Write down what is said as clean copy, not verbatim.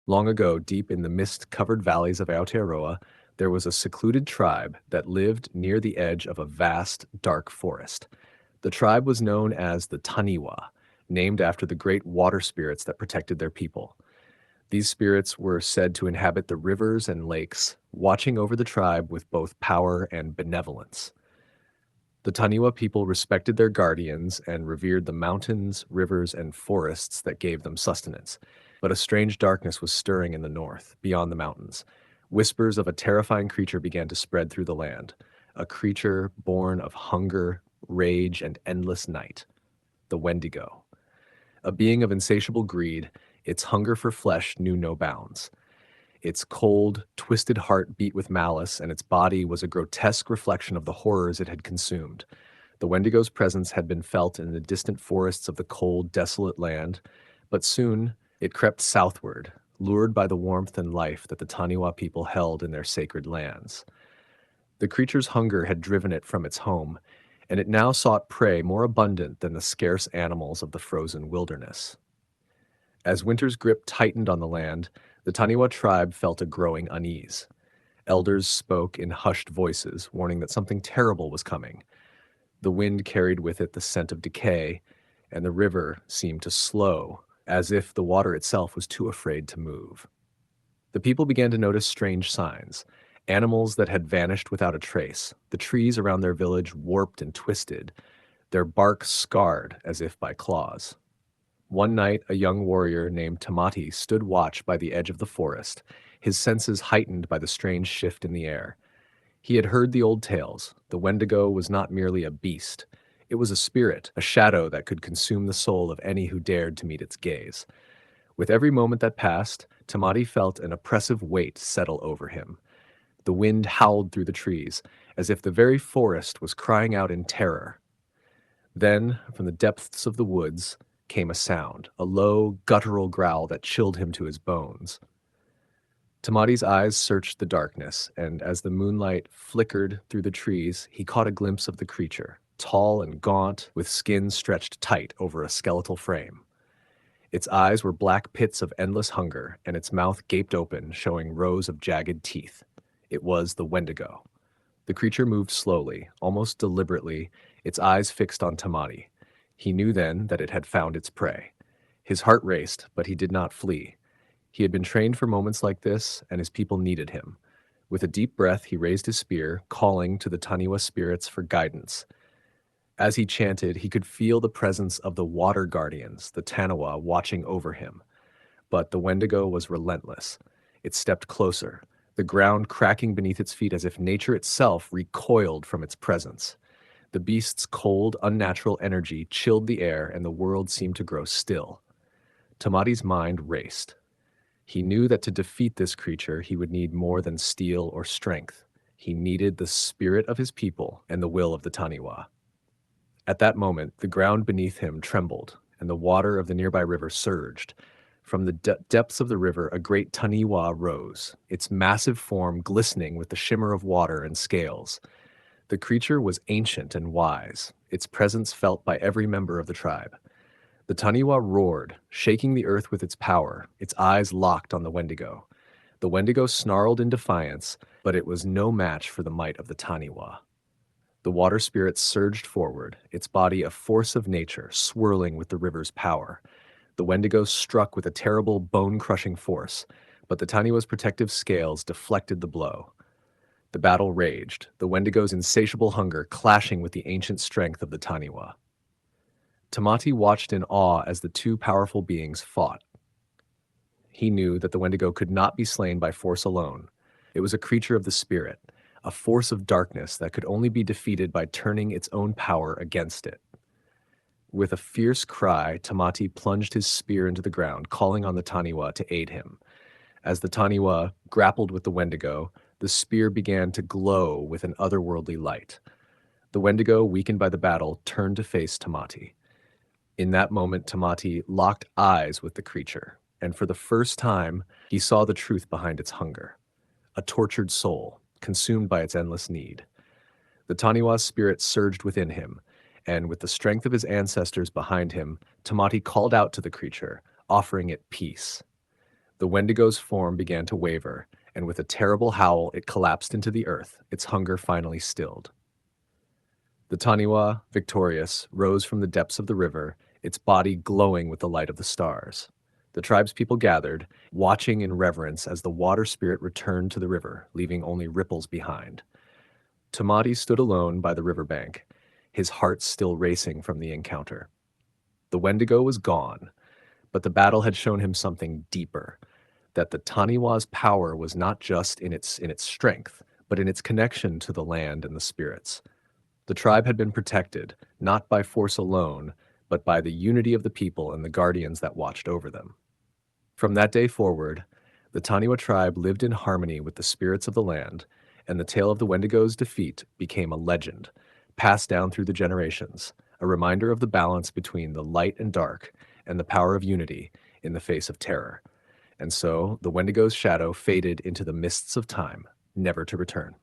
Long ago, deep in the mist-covered valleys of Aotearoa, there was a secluded tribe that lived near the edge of a vast, dark forest. The tribe was known as the Taniwha, named after the great water spirits that protected their people. These spirits were said to inhabit the rivers and lakes, watching over the tribe with both power and benevolence. The Taniwha people respected their guardians and revered the mountains, rivers, and forests that gave them sustenance. But a strange darkness was stirring in the north, beyond the mountains. Whispers of a terrifying creature began to spread through the land, a creature born of hunger, rage, and endless night. The Wendigo. A being of insatiable greed, its hunger for flesh knew no bounds. Its cold, twisted heart beat with malice, and its body was a grotesque reflection of the horrors it had consumed. The Wendigo's presence had been felt in the distant forests of the cold, desolate land, but soon it crept southward, lured by the warmth and life that the Taniwha people held in their sacred lands. The creature's hunger had driven it from its home, and it now sought prey more abundant than the scarce animals of the frozen wilderness. As winter's grip tightened on the land, the Taniwha tribe felt a growing unease. Elders spoke in hushed voices, warning that something terrible was coming. The wind carried with it the scent of decay, and the river seemed to slow, as if the water itself was too afraid to move. The people began to notice strange signs. Animals that had vanished without a trace, the trees around their village warped and twisted, their bark scarred as if by claws. One night, a young warrior named Tamati stood watch by the edge of the forest, his senses heightened by the strange shift in the air. He had heard the old tales. The Wendigo was not merely a beast. It was a spirit, a shadow that could consume the soul of any who dared to meet its gaze. With every moment that passed, Tamati felt an oppressive weight settle over him. The wind howled through the trees, as if the very forest was crying out in terror. Then, from the depths of the woods, came a sound, a low, guttural growl that chilled him to his bones. Tamati's eyes searched the darkness, and as the moonlight flickered through the trees, he caught a glimpse of the creature, tall and gaunt, with skin stretched tight over a skeletal frame. Its eyes were black pits of endless hunger, and its mouth gaped open, showing rows of jagged teeth. It was the Wendigo. The creature moved slowly, almost deliberately, its eyes fixed on Tamati. He knew then that it had found its prey. His heart raced, but he did not flee. He had been trained for moments like this, and his people needed him. With a deep breath, he raised his spear, calling to the Taniwha spirits for guidance. As he chanted, he could feel the presence of the water guardians, the Taniwha, watching over him. But the Wendigo was relentless. It stepped closer, the ground cracking beneath its feet as if nature itself recoiled from its presence. The beast's cold, unnatural energy chilled the air, and the world seemed to grow still. Tamati's mind raced. He knew that to defeat this creature, he would need more than steel or strength. He needed the spirit of his people and the will of the Taniwha. At that moment, the ground beneath him trembled, and the water of the nearby river surged. From the depths of the river, a great Taniwha rose, its massive form glistening with the shimmer of water and scales. The creature was ancient and wise, its presence felt by every member of the tribe. The Taniwha roared, shaking the earth with its power, its eyes locked on the Wendigo. The Wendigo snarled in defiance, but it was no match for the might of the Taniwha. The water spirit surged forward, its body a force of nature, swirling with the river's power. The Wendigo struck with a terrible, bone-crushing force, but the Taniwha's protective scales deflected the blow. The battle raged, the Wendigo's insatiable hunger clashing with the ancient strength of the Taniwha. Tamati watched in awe as the two powerful beings fought. He knew that the Wendigo could not be slain by force alone. It was a creature of the spirit, a force of darkness that could only be defeated by turning its own power against it. With a fierce cry, Tamati plunged his spear into the ground, calling on the Taniwha to aid him. As the Taniwha grappled with the Wendigo, the spear began to glow with an otherworldly light. The Wendigo, weakened by the battle, turned to face Tamati. In that moment, Tamati locked eyes with the creature, and for the first time, he saw the truth behind its hunger. A tortured soul, consumed by its endless need. The Taniwha's spirit surged within him, and with the strength of his ancestors behind him, Tamati called out to the creature, offering it peace. The Wendigo's form began to waver, and with a terrible howl, it collapsed into the earth, its hunger finally stilled. The Taniwha, victorious, rose from the depths of the river, its body glowing with the light of the stars. The tribespeople gathered, watching in reverence as the water spirit returned to the river, leaving only ripples behind. Tamati stood alone by the riverbank, his heart still racing from the encounter. The Wendigo was gone, but the battle had shown him something deeper, that the Taniwha's power was not just in its strength, but in its connection to the land and the spirits. The tribe had been protected, not by force alone, but by the unity of the people and the guardians that watched over them. From that day forward, the Taniwha tribe lived in harmony with the spirits of the land, and the tale of the Wendigo's defeat became a legend, passed down through the generations, a reminder of the balance between the light and dark and the power of unity in the face of terror. And so the Wendigo's shadow faded into the mists of time, never to return.